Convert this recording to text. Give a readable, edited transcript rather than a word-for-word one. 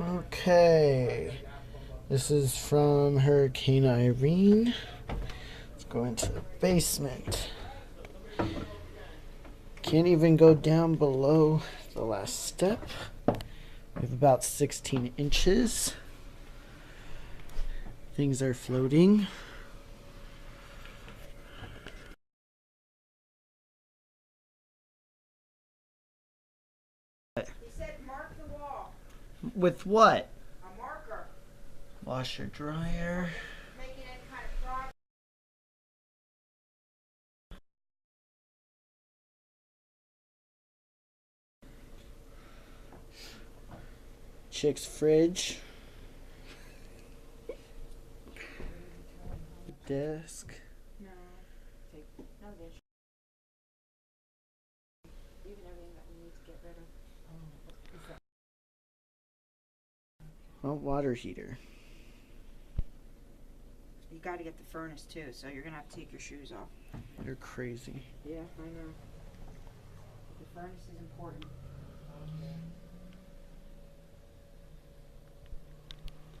Okay, this is from Hurricane Irene. Let's go into the basement. Can't even go down below the last step. We have about 16 inches. Things are floating. He said mark the wall. With what? A marker. Washer dryer. Making any kind of progress. Chick's fridge. Desk. No. Take no dish. Even everything that we need to get rid of. Oh, water heater. You got to get the furnace too, so you're gonna have to take your shoes off. You're crazy. Yeah, I know. The furnace is important.